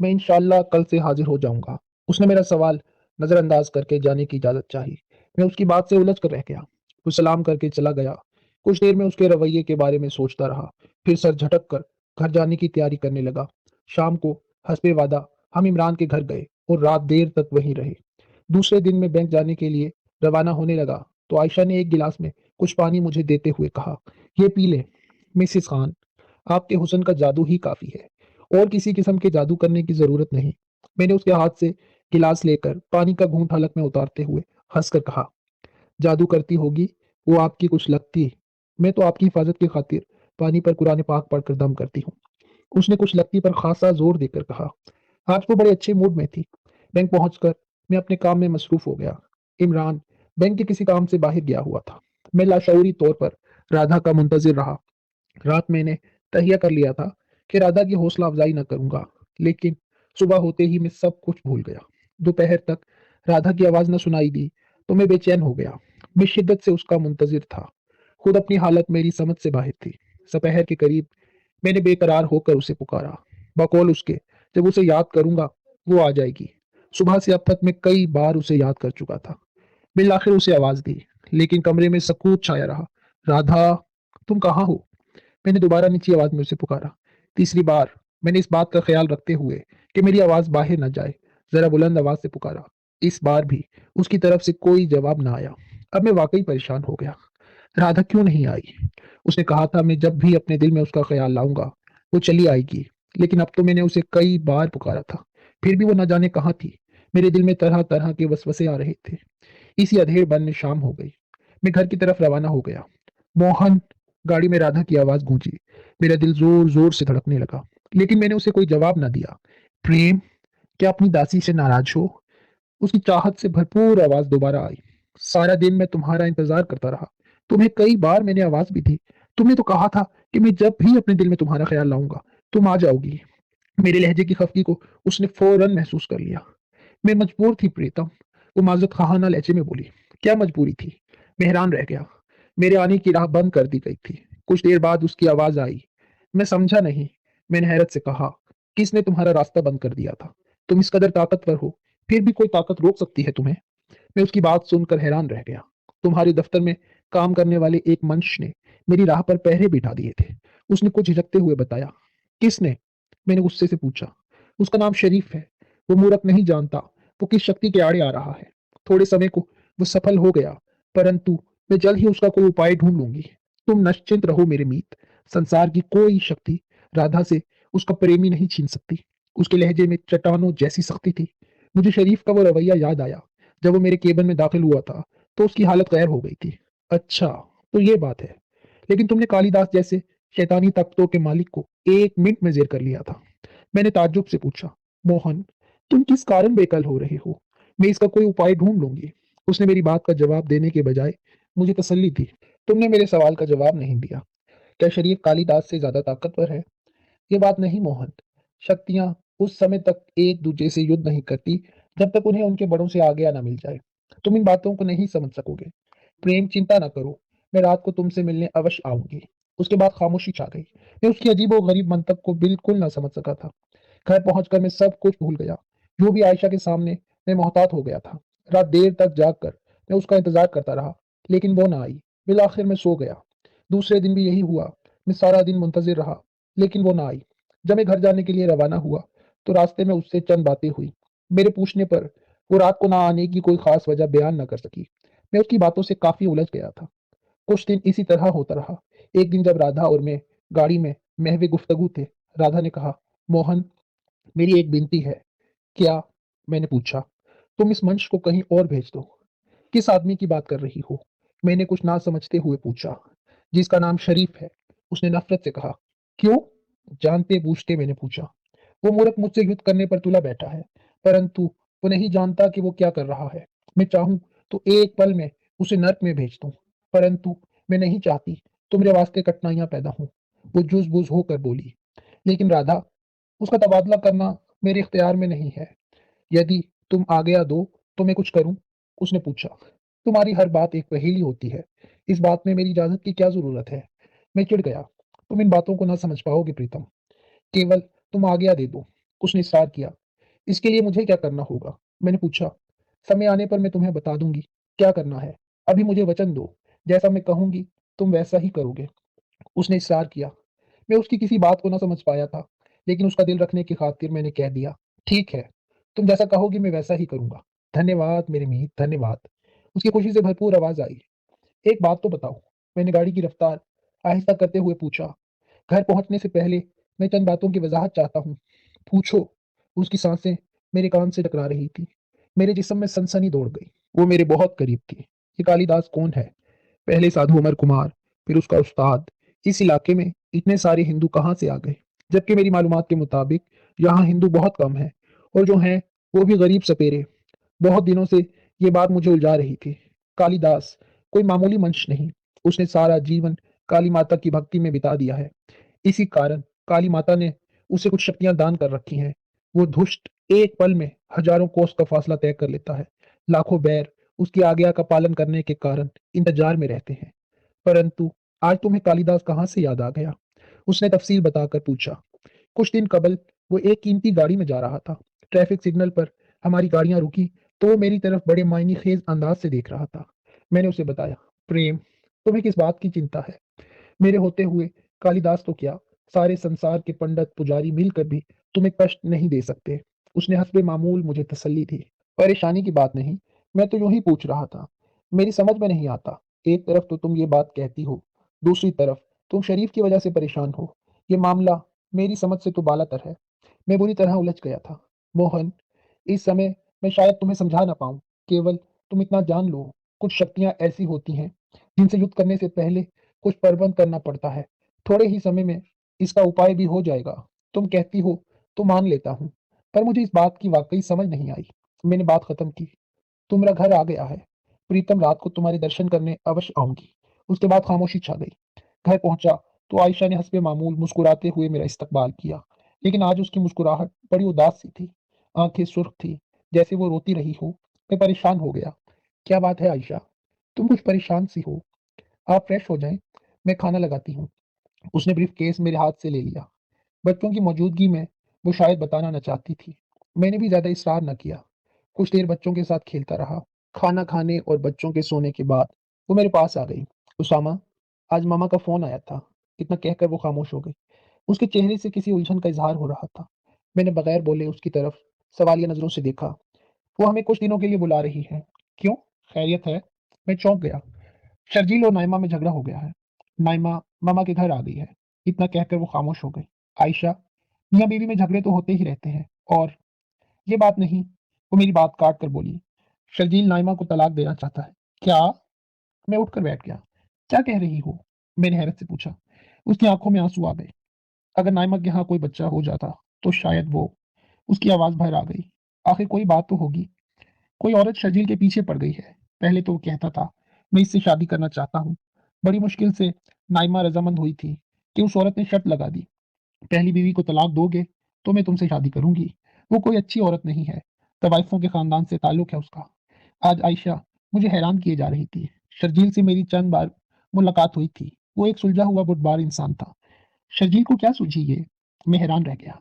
मैं इंशाल्लाह कल से हाजिर हो जाऊंगा। उसने मेरा सवाल नजरअंदाज करके जाने की इजाजत चाही। मैं उसकी बात से उलझ कर रह गया। वो सलाम करके चला गया। कुछ देर में उसके रवैये के बारे में सोचता रहा, फिर सर झटक कर घर जाने की तैयारी करने लगा। शाम को हस्बे वादा हम इमरान के घर गए और रात देर तक वहीं रहे। दूसरे दिन में बैंक जाने के लिए रवाना होने लगा तो आयशा ने एक गिलास में कुछ पानी मुझे देते हुए कहा, ये पी ले। मिसिस खान, आपके हुस्न का जादू ही काफी है, और किसी किस्म के जादू करने की जरूरत नहीं। मैंने उसके हाथ से गिलास लेकर पानी का घूंट हलक में उतारते हुए हंसकर कहा, जादू करती होगी वो आपकी कुछ लगती। मैं तो आपकी हिफाजत की खातिर पानी पर कुरान पाक पढ़कर दम करती हूँ। उसने कुछ लगती पर खासा जोर देकर कहा, आज वो बड़े अच्छे मूड में थी। बैंक पहुंचकर मैं अपने काम में मसरूफ हो गया। इमरान बैंक के किसी काम से बाहर गया हुआ था। मैं लाशऊरी तौर पर राधा का मुंतजिर रहा। रात मैंने तहिया कर लिया था कि राधा की हौसला अफजाई न करूंगा, लेकिन सुबह होते ही मैं सब कुछ भूल गया। दोपहर तक राधा की आवाज न सुनाई दी तो मैं बेचैन हो गया। मैं शिद्दत से उसका मुंतजिर था। खुद अपनी हालत मेरी समझ से बाहर थी। दोपहर के करीब मैंने बेकरार होकर उसे पुकारा, बकौल उसके जब उसे याद करूंगा वो आ जाएगी। सुबह से अब तक मैं कई बार उसे याद कर चुका था। बिल आखिर उसे आवाज दी, लेकिन कमरे में सकूत छाया रहा। राधा, तुम कहाँ हो? मैंने दोबारा नीची आवाज में उसे पुकारा। तीसरी बार मैंने इस बात का ख्याल रखते हुए कि मेरी आवाज बाहर न जाए, जरा बुलंद आवाज से पुकारा। इस बार भी उसकी तरफ से कोई जवाब ना आया। अब मैं वाकई परेशान हो गया। राधा क्यों नहीं आई? उसने कहा था मैं जब भी अपने दिल में उसका ख्याल लाऊंगा वो चली आएगी, लेकिन अब तो मैंने उसे कई बार पुकारा था, फिर भी वो न जाने कहाँ थी। मेरे दिल में तरह तरह के वसवसे आ रहे थे। इसी अधेड़ बन में शाम हो गई। मैं घर की तरफ रवाना हो गया। मोहन, गाड़ी में राधा की आवाज गूंजी। मेरा दिल जोर जोर से धड़कने लगा, लेकिन मैंने उसे कोई जवाब न दिया। प्रेम, क्या अपनी दासी से नाराज हो? उसकी चाहत से भरपूर आवाज दोबारा आई। सारा दिन मैं तुम्हारा इंतजार करता रहा। तुम्हें कई बार मैंने आवाज भी दी। तुमने तो कहा था कि मैं जब भी अपने दिल में तुम्हारा ख्याल लाऊंगा तुम आ जाओगी। मेरे लहजे की खफगी को उसने फौरन महसूस कर लिया। मैं मजबूर थी प्रीतम, वो माजत खाना लहजे में बोली। क्या मजबूरी थी? मैं हैरान रह गया। मेरे आने की राह बंद कर दी गई थी। कुछ देर बाद उसकी आवाज आई। मैं समझा नहीं। मैंने हैरत से कहा, किसने तुम्हारा रास्ता बंद कर दिया था? तुम इस कदर ताकतवर हो, फिर भी कोई ताकत रोक सकती है तुम्हें? मैं उसकी बात सुनकर हैरान रह गया। तुम्हारे दफ्तर में काम करने वाले एक मनुष्य ने मेरी राह पर पहरे बिठा दिए थे, उसने कुछ झिझकते हुए बताया। किसने? मैंने गुस्से से पूछा। उसका नाम शरीफ है। वो मूर्ख नहीं जानता वो किस शक्ति के आड़े आ रहा है। थोड़े समय को वो सफल हो गया, परंतु मैं जल्द ही उसका कोई उपाय ढूंढ लूंगी। तुम निश्चिंत रहो मेरे मीत। संसार की कोई शक्ति राधा से उसका प्रेमी नहीं छीन सकती। उसके लहजे में चट्टानों जैसी सख्ती थी। मुझे शरीफ का वो रवैया याद आया जब वो मेरे केबिन में दाखिल हुआ था तो उसकी हालत गैर हो गई थी। अच्छा, तो ये बात है। लेकिन तुमने कालिदास जैसे शैतानी तख्तों के मालिक को 1 मिनट में जेर कर लिया था। मैंने ताज्जुब से पूछा, मोहन, तुम किस कारण बेकल हो रहे हो? मैं इसका कोई उपाय ढूंढ लूंगी। उसने मेरी बात का जवाब देने के बजाय मुझे तसल्ली दी। तुमने मेरे सवाल का जवाब नहीं दिया। क्या शरीफ कालिदास से ज्यादा ताकतवर है? ये बात नहीं मोहन। शक्तियां उस समय तक एक दूसरे से युद्ध नहीं करती जब तक उन्हें उनके बड़ों से आगे ना मिल जाए। तुम इन बातों को नहीं समझ सकोगे। प्रेम, चिंता ना करो, मैं रात को तुमसे मिलने अवश्य आऊंगी। उसके बाद खामोशी छा गई। मैं उसकी अजीब और गरीब मंतक को बिल्कुल ना समझ सका था। घर पहुंचकर मैं सब कुछ भूल गया। जो भी आयशा के सामने मैं मोहतात हो गया था। रात देर तक जाग कर मैं उसका इंतजार करता रहा, लेकिन वो ना आई। बिल आखिर में सो गया। दूसरे दिन भी यही हुआ। मैं सारा दिन मुंतजिर रहा, लेकिन वो ना आई। जब मैं घर जाने के लिए रवाना हुआ तो रास्ते में उससे चंद बातें हुई। मेरे पूछने पर वो रात को ना आने की कोई खास वजह बयान न कर सकी। मैं उसकी बातों से काफी उलझ गया था। कुछ दिन इसी तरह होता रहा। एक दिन जब राधा और मैं गाड़ी में महवे गुफ्तगू थे, राधा ने कहा, मोहन, मेरी एक विनती है। क्या? मैंने पूछा। तुम इस मंच को कहीं और भेज दो। किस आदमी की बात कर रही हो? मैंने कुछ ना समझते हुए पूछा। जिसका नाम शरीफ है, उसने नफरत से कहा। क्यों? जानते बूझते मैंने पूछा। वो मूर्ख मुझसे युद्ध करने पर तुला बैठा है, परंतु वो नहीं जानता कि वो क्या कर रहा है। मैं चाहूं तो एक पल में उसे नर्क में भेज दूं, परंतु मैं नहीं चाहती तुम्हारे वास्ते कठिनाइयां पैदा हों। वो जूझ बूझ होकर बोली। लेकिन राधा, उसका तबादला करना मेरे इख्तियार में नहीं है। यदि तुम आज्ञा दो तो मैं कुछ करूं? उसने पूछा। तुम्हारी हर बात एक पहेली होती है। इस बात में मेरी इजाजत की क्या जरूरत है? मैं चिढ़ गया। तुम इन बातों को ना समझ पाओगे प्रीतम। केवल तुम आज्ञा दे दो। उसने इस्रार किया। इसके लिए मुझे क्या करना होगा? मैंने पूछा। समय आने पर मैं तुम्हें बता दूंगी क्या करना है। अभी मुझे वचन दो, जैसा मैं कहूंगी तुम वैसा ही करोगे। उसने इस्रार किया। मैं उसकी किसी बात को ना समझ पाया था, लेकिन उसका दिल रखने की खातिर मैंने कह दिया, ठीक है, तुम जैसा कहोगी मैं वैसा ही करूंगा। धन्यवाद मेरे मीत, धन्यवाद। उसकी खुशी से भरपूर आवाज आई। एक बात तो बताओ, मैंने गाड़ी की रफ्तार आहिस्ता करते हुए पूछा। घर पहुंचने से पहले मैं चंद बातों की वजाहत चाहता हूँ। पूछो। उसकी सांसें मेरे कान से टकरा रही थी। मेरे जिस्म में सनसनी दौड़ गई। वो मेरे बहुत करीब थी। ये कालिदास कौन है? पहले साधु अमर कुमार, फिर उसका उस्ताद। इस इलाके में इतने सारे हिंदू कहाँ से आ गए? जबकि मेरी मालूमात के मुताबिक यहाँ हिंदू बहुत कम है, और जो हैं वो भी गरीब सपेरे। बहुत दिनों से ये बात मुझे उलझा रही थी। कालिदास कोई मामूली मनुष्य नहीं। उसने सारा जीवन काली माता की भक्ति में बिता दिया है। इसी कारण काली माता ने उसे कुछ शक्तियां दान कर रखी हैं। वो दुष्ट एक पल में हजारों कोस का फासला तय कर लेता है। लाखों बैर उसकी आज्ञा का पालन करने के कारण इंतजार में रहते हैं। परंतु आज तुम्हें कालिदास कहाँ से याद आ गया? उसने तफसील बताकर पूछा। कुछ दिन कबल वो एक कीमती गाड़ी में जा रहा था। ट्रैफिक सिग्नल पर हमारी गाड़ियां रुकी तो वो मेरी तरफ बड़े मायने खेज अंदाज से देख रहा था। मैंने उसे बताया, प्रेम, तुम्हें किस बात की चिंता है? मेरे होते हुए कालिदास तो क्या, सारे संसार के पंडित पुजारी मिलकर भी तुम्हें कष्ट नहीं दे सकते। उसने हस्बे मामूल मुझे तसल्ली दी। परेशानी की बात नहीं, मैं तो यूं ही पूछ रहा था। मेरी समझ में नहीं आता। एक तरफ तो तुम ये बात कहती हो, दूसरी तरफ तुम शरीफ की वजह से परेशान हो। ये मामला मेरी समझ से तो बालातर है। मैं बुरी तरह उलझ गया था। मोहन, इस समय मैं शायद तुम्हें समझा ना पाऊं। केवल तुम इतना जान लो, कुछ शक्तियां ऐसी होती हैं जिनसे युद्ध करने से पहले कुछ प्रबंध करना पड़ता है। थोड़े ही समय में इसका उपाय भी हो जाएगा। तुम कहती हो तो मान लेता हूँ, पर मुझे इस बात की वाकई समझ नहीं आई। मैंने बात खत्म की। तुम्हारा घर आ गया है। प्रीतम रात को तुम्हारे दर्शन करने अवश्य आऊंगी। उसके बाद खामोशी छा गई। घर पहुंचा तो आयशा ने हंसबे मामूल मुस्कुराते हुए मेरा इस्तकबाल किया, लेकिन आज उसकी मुस्कुराहट बड़ी उदास सी थी। आंखें सुर्ख थी, जैसे वो रोती रही हो। मैं परेशान हो गया। क्या बात है आयशा? तुम कुछ परेशान सी हो। आप फ्रेश हो जाएं, मैं खाना लगाती हूँ। उसने ब्रीफ केस मेरे हाथ से ले लिया। बच्चों की मौजूदगी में वो शायद बताना न चाहती थी। मैंने भी ज्यादा इसरार न किया। कुछ देर बच्चों के साथ खेलता रहा। खाना खाने और बच्चों के सोने के बाद वो मेरे पास आ गई। उसामा, आज मामा का फोन आया था। इतना कहकर वो खामोश हो गई। उसके चेहरे से किसी उलझन का इजहार हो रहा था। मैंने बगैर बोले उसकी तरफ सवालिया नजरों से देखा। वो हमें कुछ दिनों के लिए बुला रही है। क्यों? खैरियत है? मैं चौंक गया। शर्जील और नाइमा में झगड़ा हो गया है। नाइमा मामा के घर आ गई है। इतना कहकर वो खामोश हो गई। आयशा, मियाँ बीवी में झगड़े तो होते ही रहते हैं, और ये बात नहीं। वो मेरी बात काट कर बोली, शर्जील नाइमा को तलाक देना चाहता है। क्या? मैं उठकर बैठ गया। क्या कह रही हो? मैंने हैरत से पूछा। उसकी आंखों में आंसू आ गए। अगर नाइमा के यहाँ कोई बच्चा हो जाता तो शायद वो। उसकी आवाज बाहर आ गई। आखिर कोई बात तो होगी। कोई औरत शर्जील के पीछे पड़ गई है। पहले तो वो कहता था मैं इससे शादी करना चाहता हूँ। बड़ी मुश्किल से नाइमा रजामंद हुई थी कि उस औरत ने शर्त लगा दी, पहली बीवी को तलाक दोगे तो मैं तुमसे शादी करूंगी। वो कोई अच्छी औरत नहीं है। तवाइफों के खानदान से ताल्लुक है उसका। आज आयशा मुझे हैरान किए जा रही थी। शर्जील से मेरी चंद बार मुलाकात हुई थी। वो एक सुलझा हुआ बुटबार इंसान था। शर्जील को क्या सूझी ये? मैं हैरान रह गया।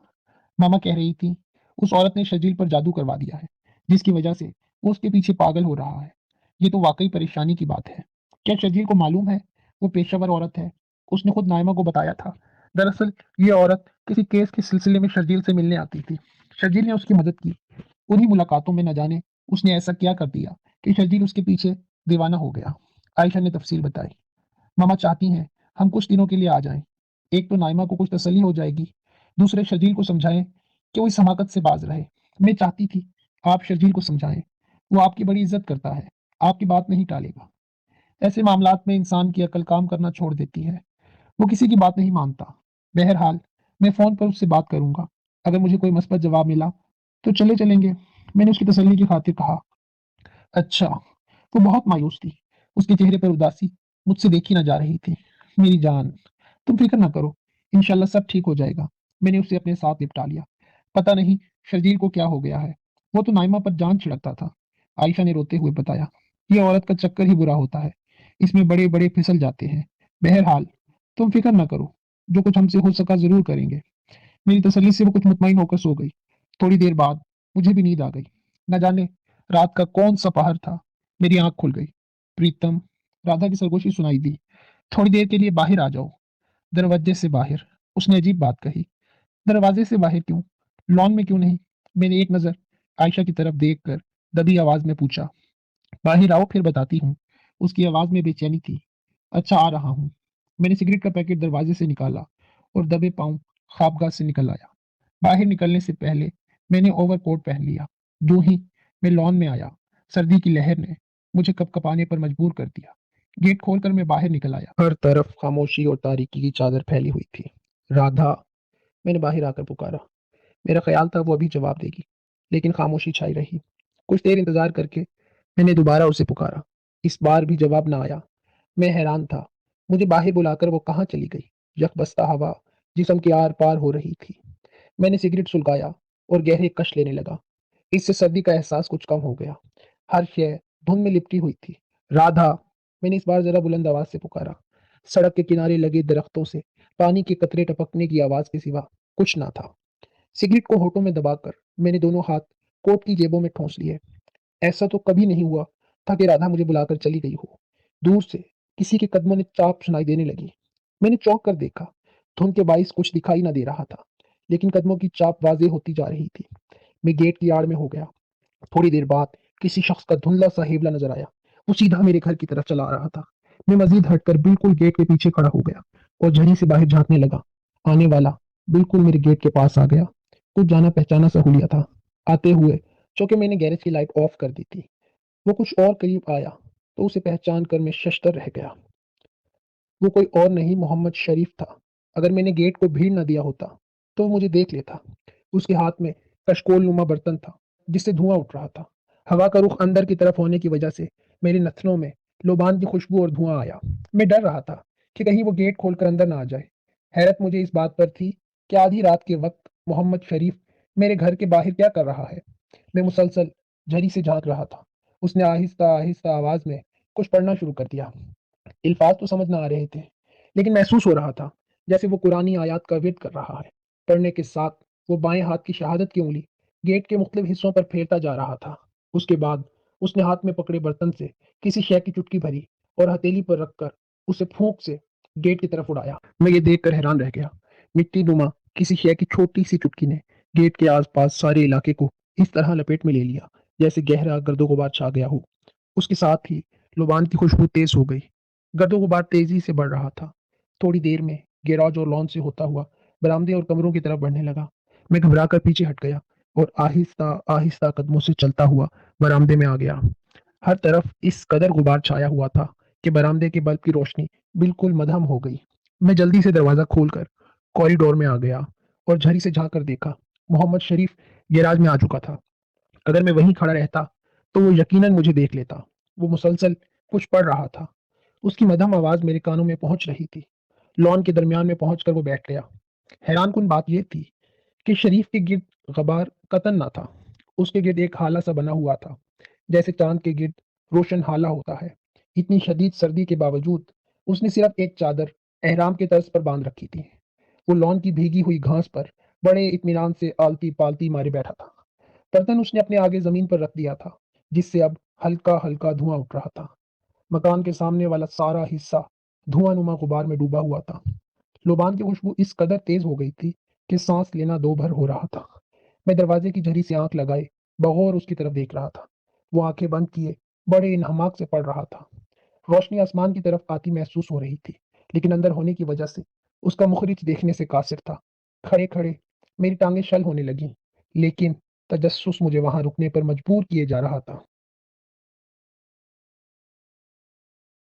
मामा कह रही थी उस औरत ने शर्जील पर जादू करवा दिया है, जिसकी वजह से वो उसके पीछे पागल हो रहा है। ये तो वाकई परेशानी की बात है। क्या शर्जील को मालूम है वो पेशेवर औरत है? उसने खुद नाइमा को बताया था। दरअसल ये औरत किसी केस के सिलसिले में शर्जील से मिलने आती थी। शर्जील ने उसकी मदद की। उन्हीं मुलाकातों में न जाने उसने ऐसा क्या कर दिया कि शर्जील उसके पीछे दीवाना हो गया। आयशा ने तफसील बताई। मामा चाहती हैं हम कुछ दिनों के लिए आ जाएं। एक तो नाइमा को कुछ तसल्ली हो जाएगी, दूसरे शर्जील को समझाएं कि वो इस हमाकत से बाज रहे। मैं चाहती थी आप शर्जील को समझाएं। वो आपकी बड़ी इज्जत करता है, आपकी बात नहीं टालेगा। ऐसे मामलात में इंसान की अकल काम करना छोड़ देती है। वो किसी की बात नहीं मानता। बहरहाल मैं फोन पर उससे बात करूंगा। अगर मुझे कोई मस्बत जवाब मिला तो चले चलेंगे। मैंने उसकी तसल्ली की खातिर कहा। अच्छा। वो बहुत मायूस थी। उसके चेहरे पर उदासी मुझसे देखी ना जा रही थी। मेरी जान, तुम फिक्र ना करो। इंशाल्लाह सब ठीक हो जाएगा। मैंने उसे अपने साथ निपटा लिया। पता नहीं शर्जील को क्या हो गया है। वो तो नाइमा पर जान छिड़कता था। आयशा ने रोते हुए बताया, ये औरत का चक्कर ही बुरा होता है। इसमें बड़े बड़े फिसल जाते हैं। बहरहाल तुम फिक्र ना करो। जो कुछ हमसे हो सका जरूर करेंगे। मेरी तसल्ली से वो कुछ मुतमईन होकर सो गई। थोड़ी देर बाद मुझे भी नींद आ गई। न जाने रात का कौन-सा पहर था, मेरी आँख खुल गई। प्रीतम, राधा की सरगोशी सुनाई दी। थोड़ी देर के लिए बाहर आ जाओ। दरवाजे से बाहर। उसने अजीब बात कही। दरवाजे से बाहर क्यों? लॉन में क्यों नहीं? मैंने एक नज़र आयशा की तरफ देखकर दबी आवाज में पूछा। बाहर आओ फिर बताती हूँ। उसकी आवाज में बेचैनी थी। अच्छा आ रहा हूँ। मैंने सिगरेट का पैकेट दरवाजे से निकाला और दबे पाँव ख्वाबगह से निकल आया। बाहर निकलने से पहले मैंने ओवरकोट पहन लिया। यूं ही मैं लॉन में आया, सर्दी की लहर ने मुझे कपकपाने पर मजबूर कर दिया। गेट खोलकर मैं बाहर निकल आया। हर तरफ खामोशी और तारीकी की चादर फैली हुई थी। राधा, मैंने बाहर आकर पुकारा। मेरा ख्याल था वो अभी जवाब देगी, लेकिन खामोशी छाई रही। कुछ देर इंतजार करके मैंने दोबारा उसे पुकारा। इस बार भी जवाब ना आया। मैं हैरान था। मुझे बाहर बुलाकर वो कहाँ चली गई? यकबस्ता हवा जिस्म के आर पार हो रही थी। मैंने सिगरेट सुलगाया और गहरे कश लेने लगा। इससे सर्दी का एहसास कुछ कम हो गया। हर शय धुंध में लिपटी हुई थी। राधा, मैंने इस बार जरा बुलंद आवाज से पुकारा। सड़क के किनारे लगे दरख्तों से पानी के कतरे टपकने की आवाज के सिवा कुछ ना था। सिगरेट को होठों में दबाकर मैंने दोनों हाथ कोट की जेबों में ठूंस लिए। ऐसा तो कभी नहीं हुआ था कि राधा मुझे बुलाकर चली गई हो। दूर से किसी के कदमों ने चाप सुनाई देने लगी। मैंने चौंक कर देखा। धुंध के बाइस कुछ दिखाई ना दे रहा था, लेकिन कदमों की चाप वाज़ेह होती जा रही थी। मैं गेट की आड़ में हो गया। थोड़ी देर बाद किसी शख्स का धुंधला सा हेबला नजर आया। वो सीधा मेरे घर की तरफ चला आ रहा था। मैं मजीद हटकर बिल्कुल गेट के पीछे खड़ा हो गया और झड़ी से बाहर झांकने लगा। आने वाला बिल्कुल मेरे गेट के पास आ गया। कुछ जाना पहचाना सा हुलिया था आते हुए, चूंकि मैंने गैरेज की लाइट ऑफ कर दी थी। वो कुछ और करीब आया तो उसे पहचान कर मैं शशतर रह गया। वो कोई और नहीं, मोहम्मद शरीफ था। अगर मैंने गेट को भीड़ न दिया होता तो वो मुझे देख लेता। उसके हाथ में कशकोल नुमा बर्तन था जिससे धुआं उठ रहा था। हवा का रुख अंदर की तरफ होने की वजह से मेरे नथनों में लोबान की खुशबू और धुआं आया। मैं डर रहा था कि कहीं वो गेट खोलकर अंदर ना आ जाए। हैरत मुझे इस बात पर थी कि आधी रात के वक्त मोहम्मद शरीफ मेरे घर के बाहर क्या कर रहा है। मैं मुसलसल झरी से झांक रहा था। उसने आहिस्ता आहिस्ता आवाज में कुछ पढ़ना शुरू कर दिया। अल्फाज तो समझ ना आ रहे थे, लेकिन महसूस हो रहा था जैसे वो कुरानी आयात का विर्द कर रहा है। पढ़ने के साथ वो बाएं हाथ की शहादत की उंगली गेट के मुख्तलिफ हिस्सों पर फेरता जा रहा था। उसके बाद उसने हाथ में पकड़े बर्तन से किसी शय की चुटकी भरी और हथेली पर रखकर उसे फूंक से गेट की तरफ उड़ाया। मैं ये देखकर हैरान रह गया। मिट्टी नुमा किसी शय की छोटी सी चुटकी ने गेट के आसपास सारे इलाके को इस तरह लपेट में ले लिया जैसे गहरा गर्दो गुबार छा गया हो। उसके साथ ही लुबान की खुशबू तेज हो गई। गर्दो गुबार तेजी से बढ़ रहा था। थोड़ी देर में गैराज और लॉन से होता हुआ बरामदे और कमरों की तरफ बढ़ने लगा। मैं घबराकर पीछे हट गया और आहिस्ता आहिस्ता कदमों से चलता हुआ बरामदे में आ गया। हर तरफ इस कदर गुबार छाया हुआ था कि बरामदे के बल्ब की रोशनी बिल्कुल मधम हो गई। मैं जल्दी से दरवाजा खोलकर कॉरिडोर में आ गया और झरी से झांक कर देखा। मोहम्मद शरीफ गैराज में आ चुका था। अगर मैं वहीं खड़ा रहता तो वो यकीनन मुझे देख लेता। वो मुसलसल कुछ पढ़ रहा था। उसकी मधम आवाज मेरे कानों में पहुंच रही थी। लॉन के दरमियान में पहुंचकर वो बैठ गया। हैरानकुन बात यह थी कि शरीफ के गिर्द गबार कतन ना था। उसके गिर्द एक हाला सा बना हुआ था, जैसे चांद के गिर्द रोशन हाला होता है। इतनी शदीद सर्दी के बावजूद उसने सिर्फ एक चादर एहराम के तर्ज पर बांध रखी थी। वो लॉन की भीगी हुई घास पर बड़े इत्मीनान से आलती पालती मारे बैठा था। बर्तन उसने अपने आगे जमीन पर रख दिया था, जिससे अब हल्का हल्का धुआं उठ रहा था। मकान के सामने वाला सारा हिस्सा धुआंनुमा गुबार में डूबा हुआ था। लुबान की खुशबू इस कदर तेज हो गई थी कि सांस लेना दो भर हो रहा था। मैं दरवाजे की झरी से आंख लगाए बगौर उसकी तरफ देख रहा था। वो आंखें बंद किए बड़े इन्हमाक से पढ़ रहा था। रोशनी आसमान की तरफ आती महसूस हो रही थी, लेकिन अंदर होने की वजह से उसका मुखरिज देखने से कासिर था। खड़े खड़े मेरी टांगें शल होने लगी, लेकिन तजस्सुस मुझे वहां रुकने पर मजबूर किए जा रहा था।